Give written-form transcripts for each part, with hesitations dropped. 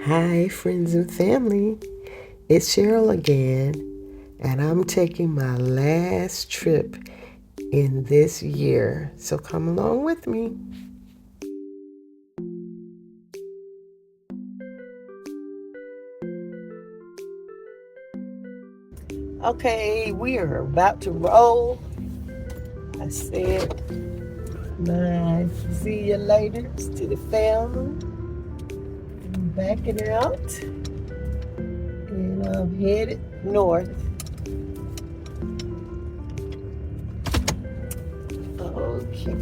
Hi, friends and family. It's Cheryl again, and I'm taking my last trip in this year. So come along with me. Okay, we are about to roll. I said my see you later to the family. I'm backing out, and I'm headed north. Okay.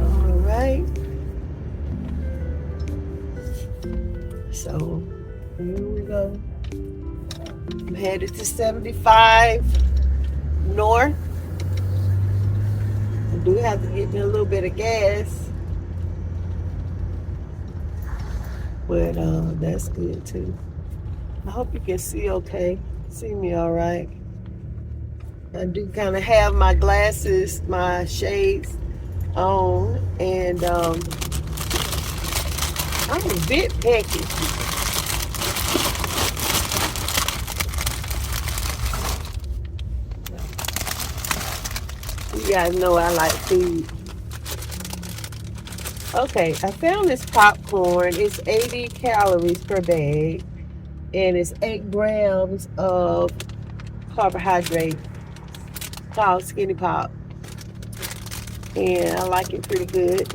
All right. So here we go. I'm headed to 75 north. I do have to get me a little bit of gas, but that's good too. I hope you can see okay. See me all right. I do kind of have my glasses, my shades on, and I'm a bit picky. You guys know I like food. Okay, I found this popcorn. It's 80 calories per bag, and it's 8 grams of carbohydrate called Skinny Pop. And I like it pretty good.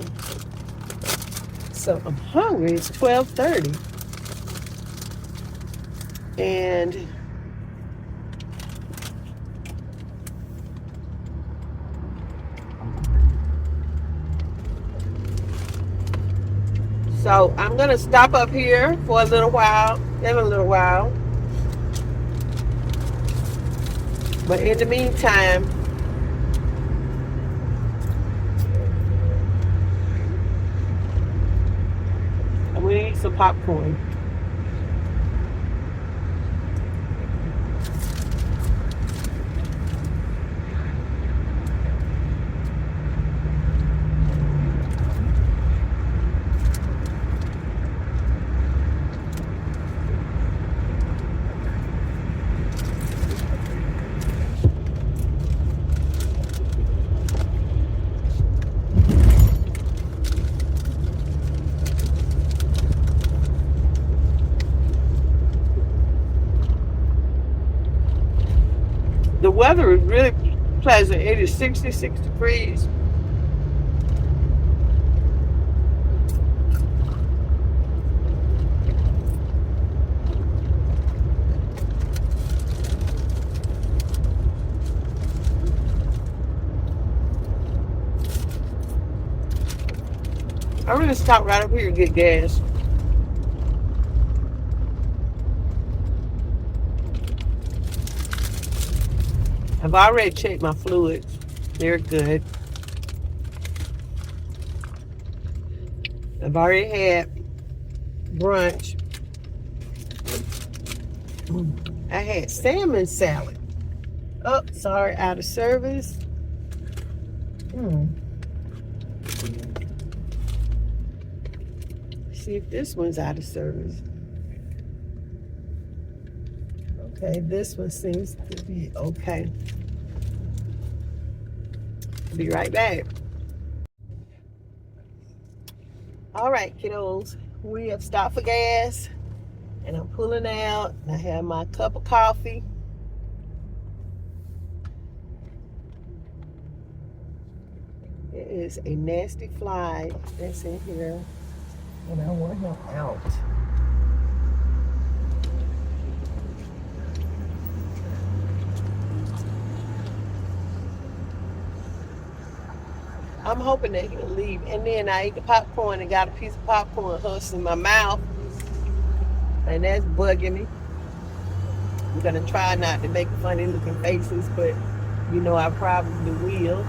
So I'm hungry. It's 12:30. And so I'm gonna stop up here for a little while, in a little while. But in the meantime, I'm gonna eat some popcorn. The weather is really pleasant. It is 66 degrees. I'm gonna stop right up here and get gas. I've already checked my fluids. They're good. I've already had brunch. I had salmon salad. Oh, sorry, out of service. See if this one's out of service. Okay, this one seems to be okay. I'll be right back. All right, kiddos, we have stopped for gas, and I'm pulling out. I have my cup of coffee. It is a nasty fly that's in here, and I want him out. I'm hoping that he'll leave. And then I ate the popcorn and got a piece of popcorn husk in my mouth, and that's bugging me. I'm gonna try not to make funny looking faces, but you know I probably will.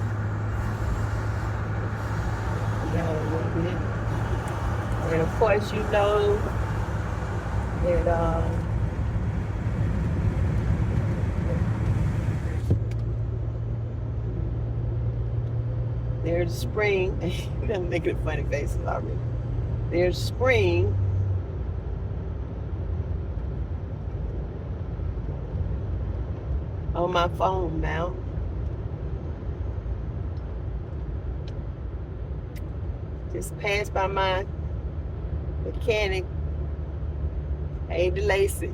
And of course, you know that there's spring. I'm making funny faces already. There's spring. On my phone now. Just passed by my mechanic. Hey, DeLacy.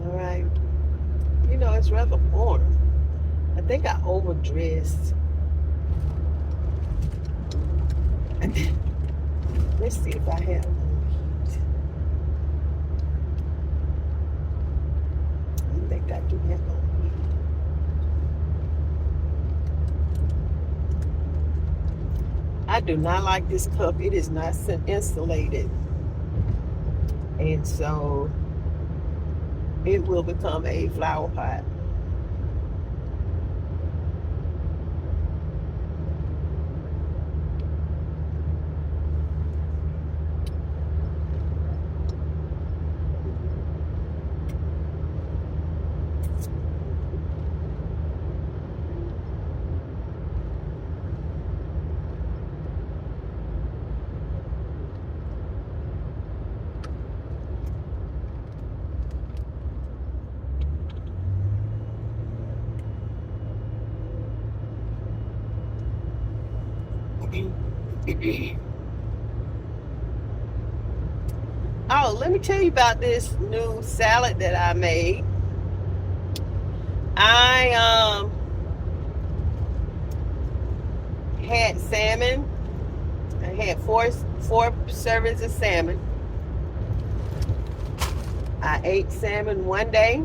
All right. You know, it's rather warm. I think I overdressed. Let's see if I have heat. I think I do have no heat. I do not like this cup. It is not insulated. And so it will become a flower pot. Oh, let me tell you about this new salad that I made. I had salmon. I had four servings of salmon. I ate salmon one day.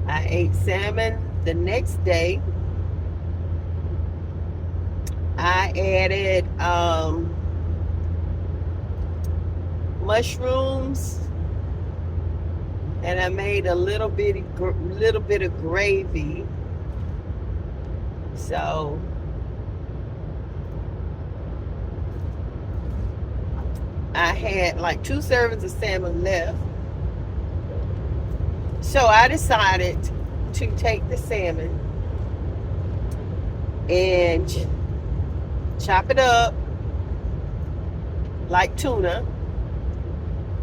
I ate salmon the next day. I added mushrooms, and I made a little bit of gravy. So I had like 2 servings of salmon left. So I decided to take the salmon and chop it up like tuna,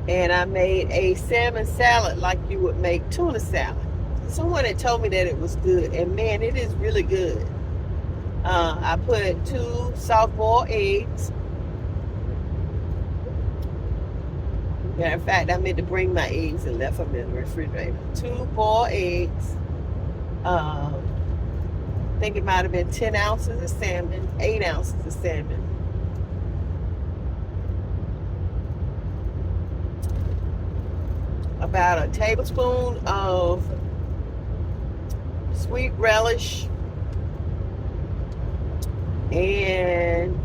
and I made a salmon salad like you would make tuna salad. Someone had told me that it was good, and man, it is really good. I put 2 soft-boiled eggs. Matter of fact, I meant to bring my eggs and left them in the refrigerator. 2 boiled eggs. I think it might have been 10 ounces of salmon, 8 ounces of salmon. About a tablespoon of sweet relish and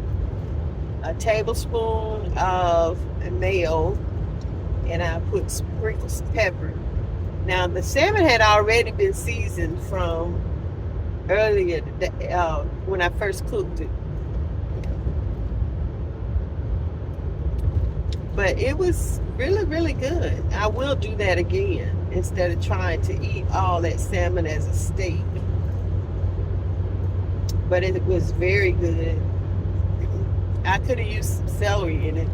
a tablespoon of mayo, and I put sprinkles of pepper. Now the salmon had already been seasoned from earlier today, when I first cooked it, but it was really, really good. I will do that again instead of trying to eat all that salmon as a steak. But it was very good. I could have used some celery in it.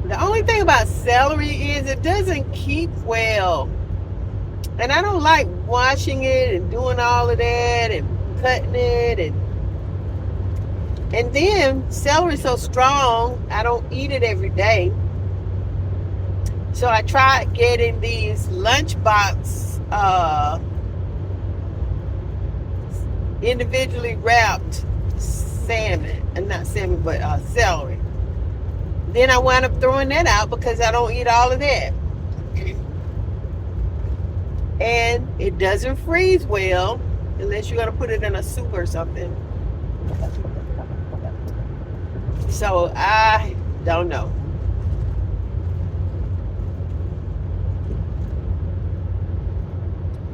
The only thing about celery is it doesn't keep well. And I don't like washing it and doing all of that and cutting it. And then celery's so strong, I don't eat it every day. So I tried getting these lunchbox individually wrapped salmon. And not salmon, but celery. Then I wound up throwing that out because I don't eat all of that. And it doesn't freeze well unless you're going to put it in a soup or something. So I don't know.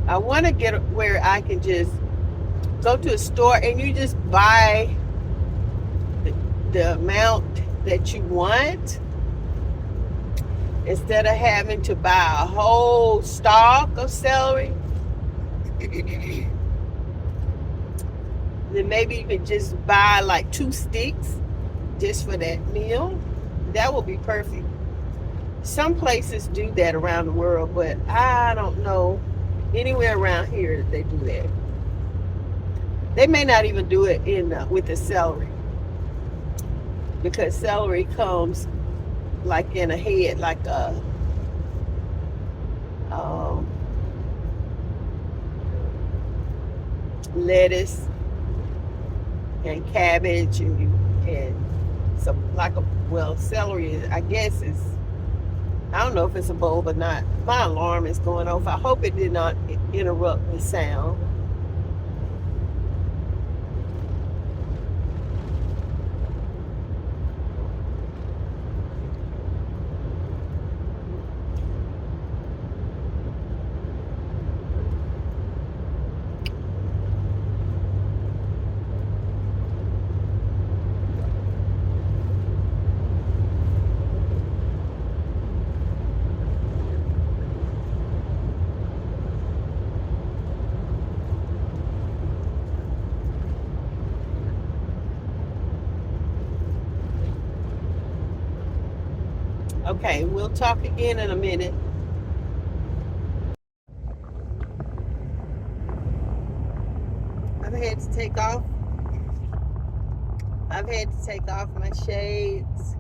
I want to get where I can just go to a store and you just buy the amount that you want, instead of having to buy a whole stalk of celery, then maybe you can just buy like 2 sticks just for that meal. That will be perfect. Some places do that around the world, but I don't know anywhere around here that they do that. They may not even do it with the celery, because celery comes like in a head, like a lettuce and cabbage and some, like a, well, celery, I guess is, I don't know if it's a bulb or not. My alarm is going off. I hope it did not interrupt the sound. Okay, we'll talk again in a minute. I've had to take off my shades.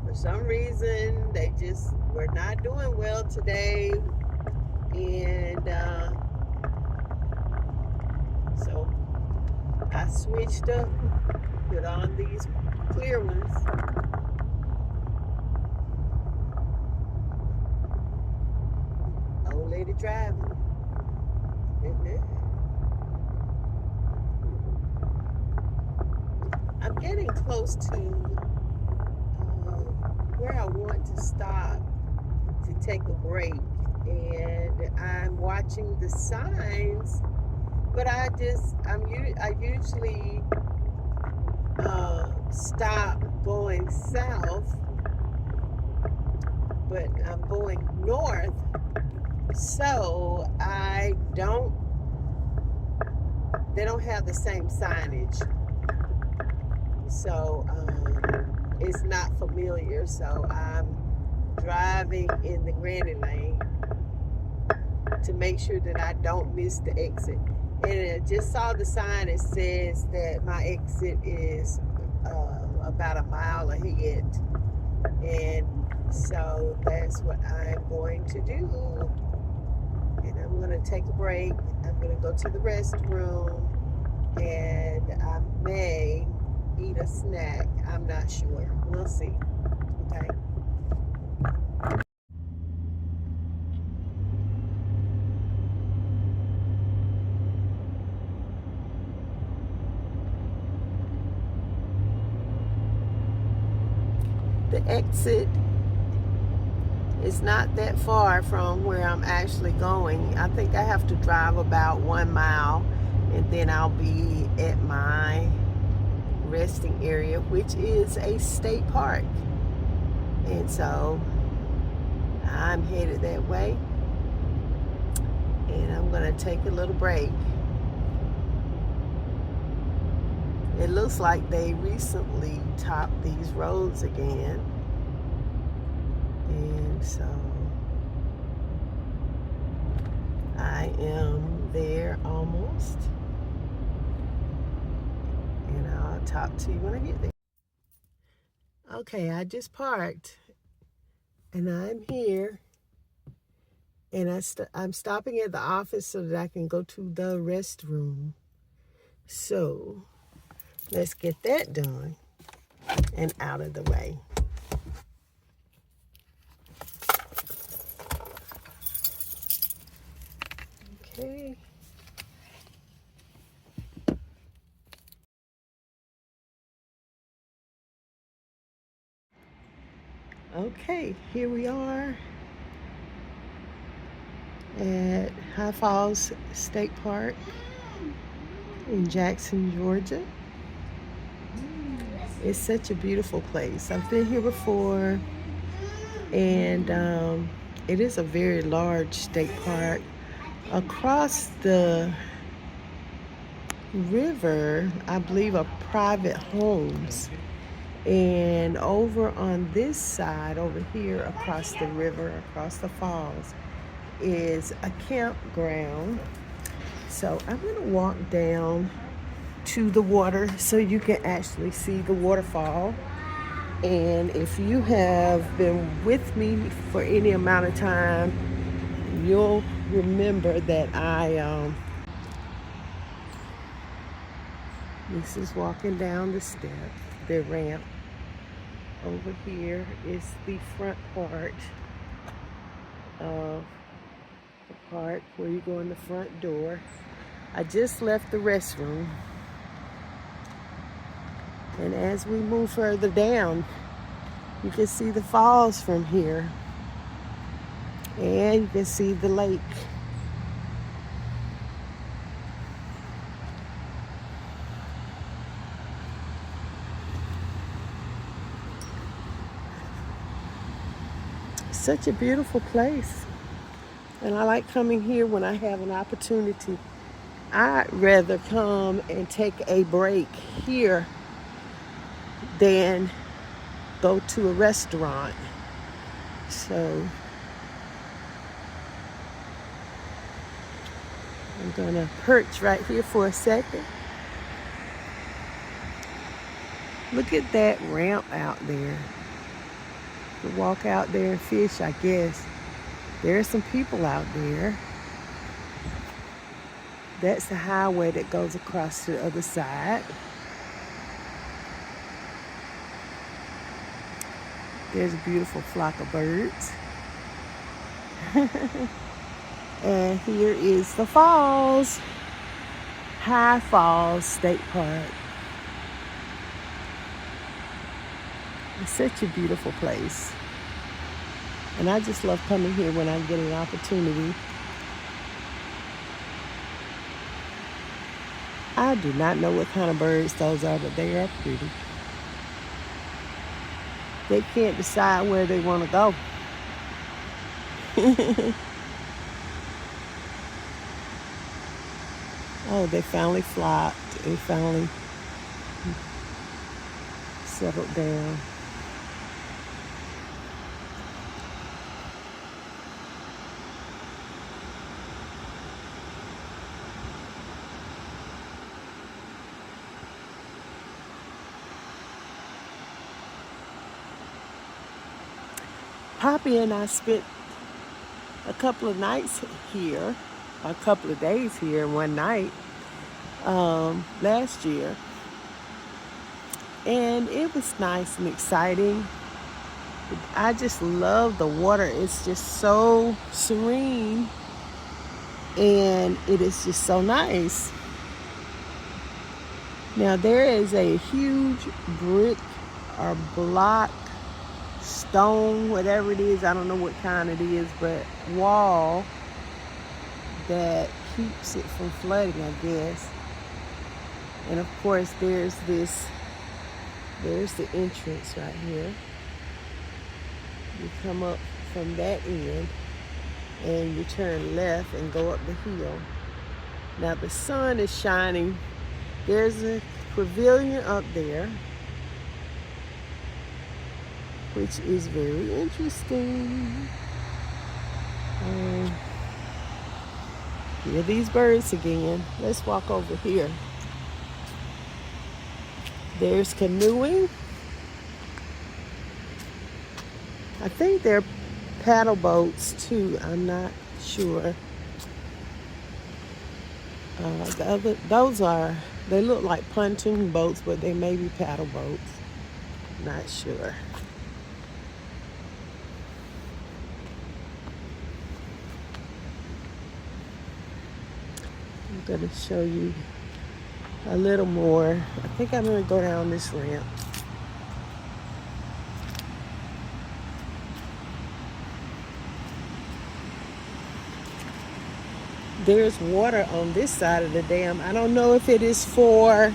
For some reason, they just were not doing well today. And so I switched up, put on these clear ones. Old lady driving. I'm getting close to where I want to stop to take a break, and I'm watching the signs, but I usually stop going south, but I'm going north, so they don't have the same signage, so it's not familiar. So I'm driving in the granny lane to make sure that I don't miss the exit. And I just saw the sign. It says that my exit is about a mile ahead, and so that's what I'm going to do. And I'm going to take a break. I'm going to go to the restroom, and I may eat a snack. I'm not sure. We'll see. Okay. The exit is not that far from where I'm actually going. I think I have to drive about 1 mile, and then I'll be at my resting area, which is a state park. And so I'm headed that way, and I'm gonna take a little break. It looks like they recently topped these roads again, and so I am there almost, and I'll talk to you when I get there. Okay, I just parked, and I'm here, and I'm stopping at the office so that I can go to the restroom. So let's get that done and out of the way. Okay. Okay, here we are at High Falls State Park, in Jackson, Georgia. It's such a beautiful place. I've been here before, and it is a very large state park. Across the river, I believe, are private homes. And over on this side, over here across the river, across the falls, is a campground. So I'm going to walk down to the water so you can actually see the waterfall. And if you have been with me for any amount of time, you'll remember that this is walking down the step, the ramp. Over here is the front part of the park where you go in the front door. I just left the restroom. And as we move further down, you can see the falls from here. And you can see the lake. Such a beautiful place. And I like coming here when I have an opportunity. I'd rather come and take a break here than go to a restaurant. So I'm gonna perch right here for a second. Look at that ramp out there. You walk out there and fish, I guess. There are some people out there. That's the highway that goes across to the other side. There's a beautiful flock of birds. And here is the falls. High Falls State Park. It's such a beautiful place. And I just love coming here when I get an opportunity. I do not know what kind of birds those are, but they are pretty. They can't decide where they want to go. Oh, they finally flopped. They finally settled down. Poppy and I spent a couple of nights here, a couple of days here, one night last year. And it was nice and exciting. I just love the water. It's just so serene. And it is just so nice. Now there is a huge brick or block, stone, whatever it is, I don't know what kind it is, but wall that keeps it from flooding, I guess. And of course there's the entrance right here. You come up from that end and you turn left and go up the hill. Now the sun is shining. There's a pavilion up there, which is very interesting. Here are these birds again. Let's walk over here. There's canoeing. I think they're paddle boats too. I'm not sure. They look like pontoon boats, but they may be paddle boats. Not sure. I'm going to show you a little more. I think I'm going to go down this ramp. there's water on this side of the dam. I don't know if it is for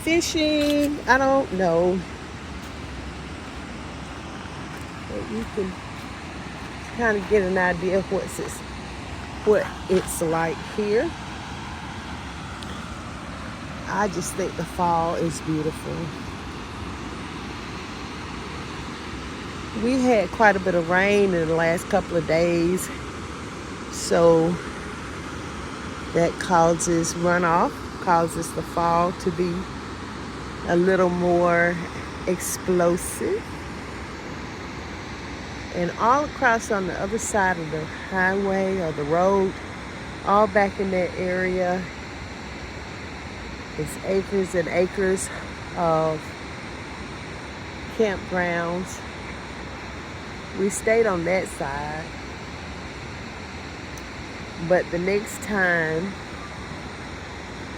fishing. I don't know. But you can kind of get an idea of what it's like here. I just think the fall is beautiful. We had quite a bit of rain in the last couple of days, so that causes runoff, causes the fall to be a little more explosive. And all across on the other side of the highway or the road, all back in that area, is acres and acres of campgrounds. We stayed on that side, but the next time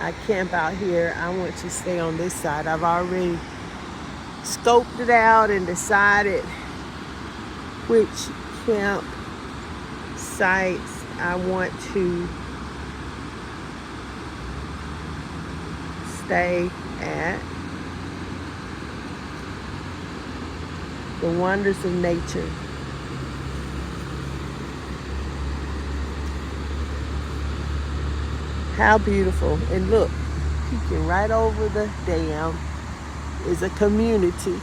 I camp out here, I want to stay on this side. I've already scoped it out and decided which camp sites I want to stay at. The wonders of nature. How beautiful. And look, peeking right over the dam is a community.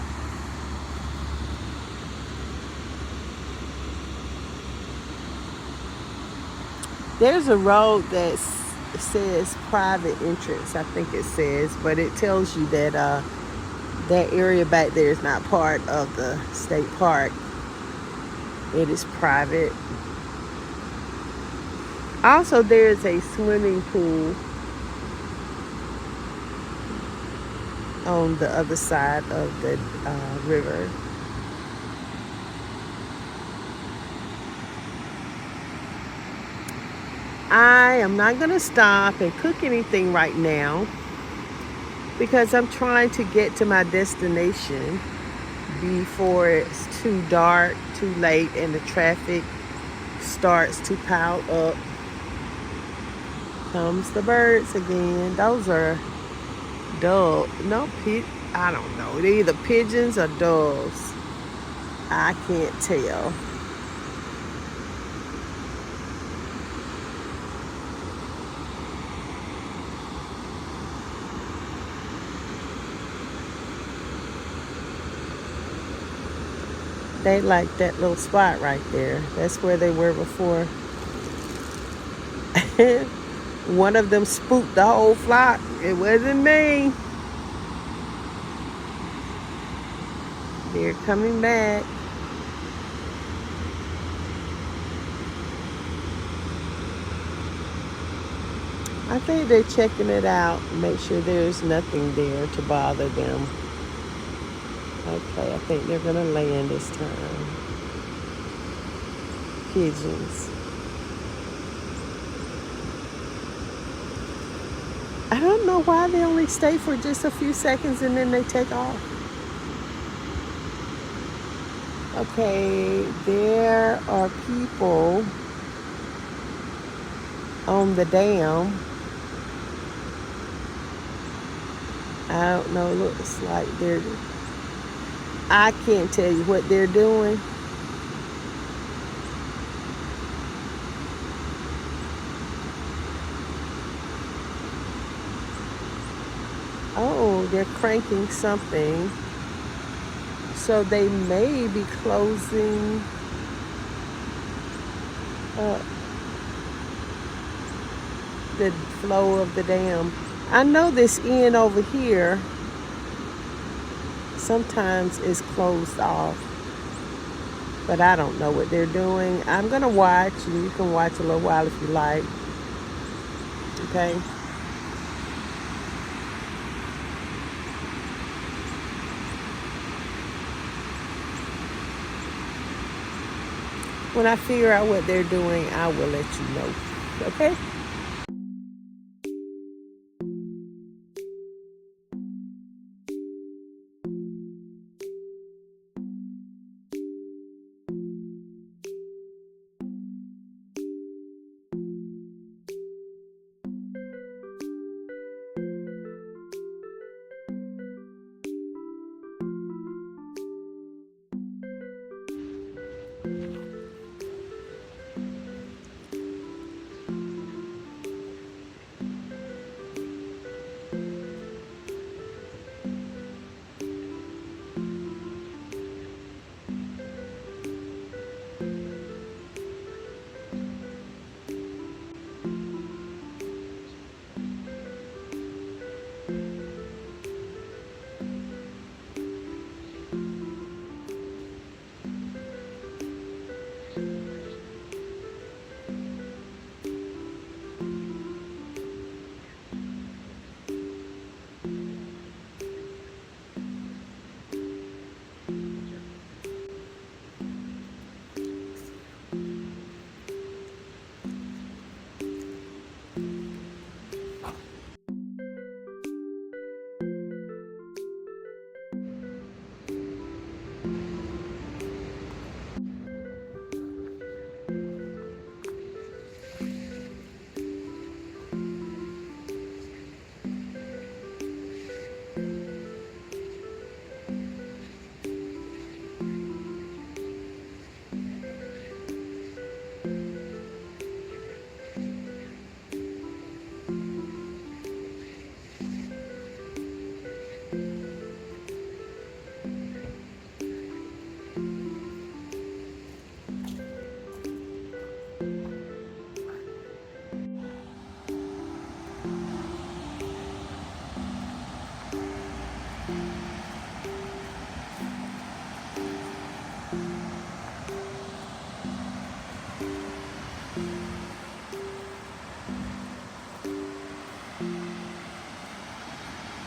There's a road that says private entrance, I think it says, but it tells you that that area back there is not part of the state park. It is private. Also, there's a swimming pool on the other side of the river. I am not going to stop and cook anything right now because I'm trying to get to my destination before it's too dark, too late, and the traffic starts to pile up. Comes the birds again. Those are doves. No, I don't know. They're either pigeons or doves. I can't tell. They like that little spot right there. That's where they were before. One of them spooked the whole flock. It wasn't me. They're coming back. I think they're checking it out, make sure there's nothing there to bother them. Okay, I think they're gonna land this time. Pigeons. I don't know why they only stay for just a few seconds and then they take off. Okay, there are people on the dam. I don't know, looks like I can't tell you what they're doing. Oh, they're cranking something. So they may be closing up the flow of the dam. I know this end over here sometimes is closed off, but I don't know what they're doing. I'm gonna watch, and you can watch a little while if you like. Okay. When I figure out what they're doing, I will let you know. Okay?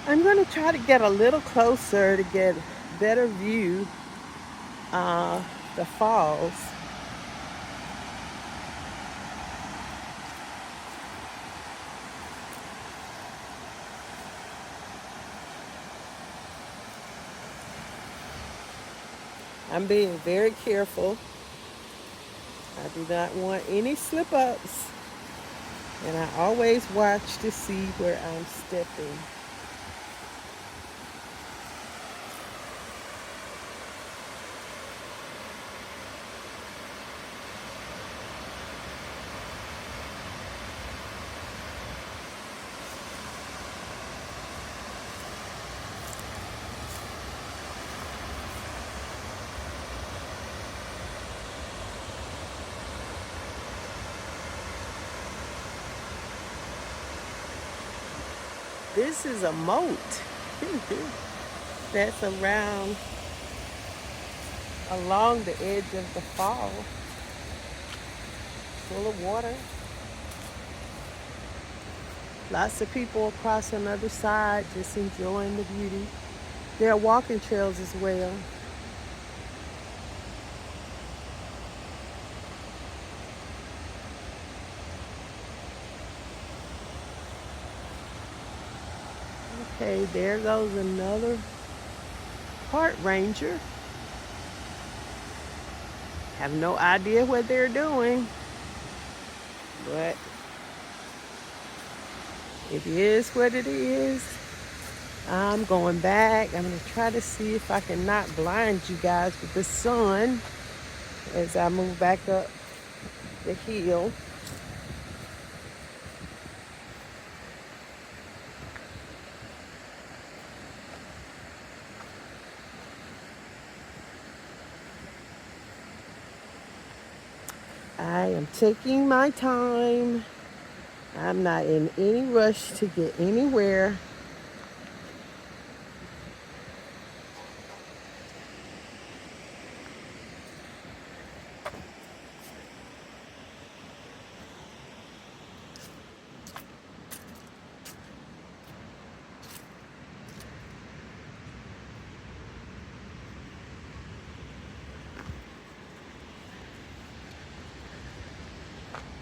I'm going to try to get a little closer to get a better view of the falls. I'm being very careful. I do not want any slip ups. And I always watch to see where I'm stepping. This is a moat that's around along the edge of the fall, full of water. Lots of people across on the other side just enjoying the beauty. There are walking trails as well. Okay, there goes another park ranger. Have no idea what they're doing, but it is what it is. I'm going back. I'm going to try to see if I can not blind you guys with the sun as I move back up the hill. I am taking my time. I'm not in any rush to get anywhere.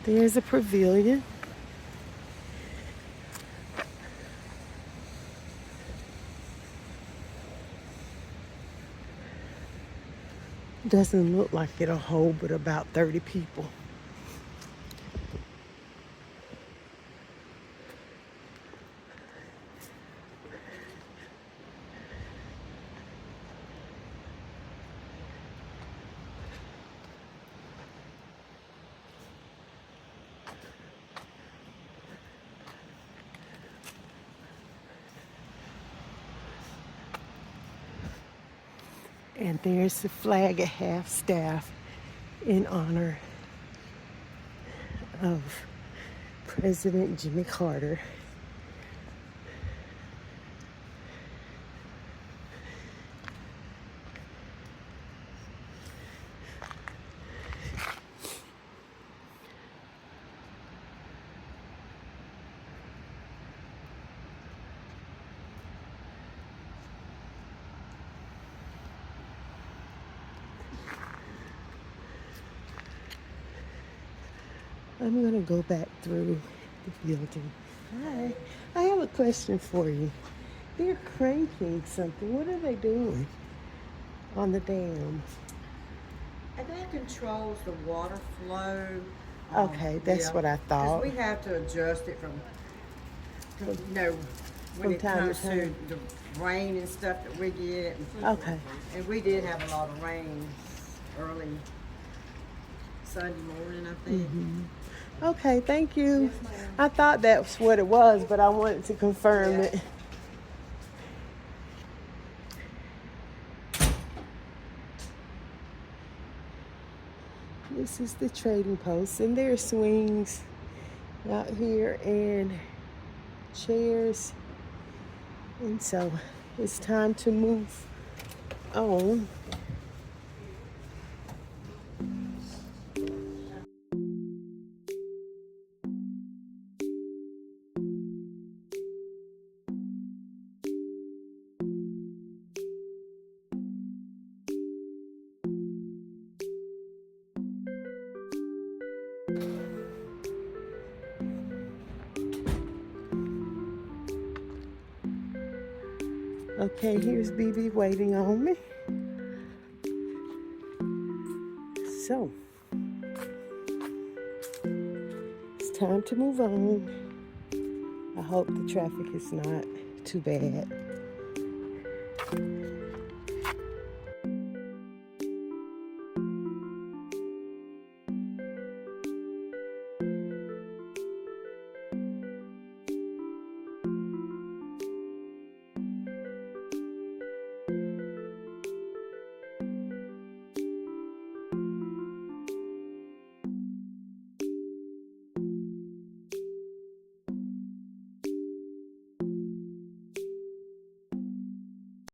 There's a pavilion. Doesn't look like it'll hold but about 30 people. And there's the flag at half staff in honor of President Jimmy Carter. I'm gonna go back through the building. Hi, I have a question for you. They're cranking something. What are they doing on the dam? And that controls the water flow. Okay, that's Yeah, what I thought. because we have to adjust it from when From it time to comes time. to the rain and stuff that we get. Okay. And we did have a lot of rain early Sunday morning, I think. Okay, thank you. Yes, ma'am. I thought that's what it was, but I wanted to confirm Yeah. it. This is the trading post, and there are swings out here and chairs. And so it's time to move on. Okay, here's BB waiting on me. So, it's time to move on. I hope the traffic is not too bad.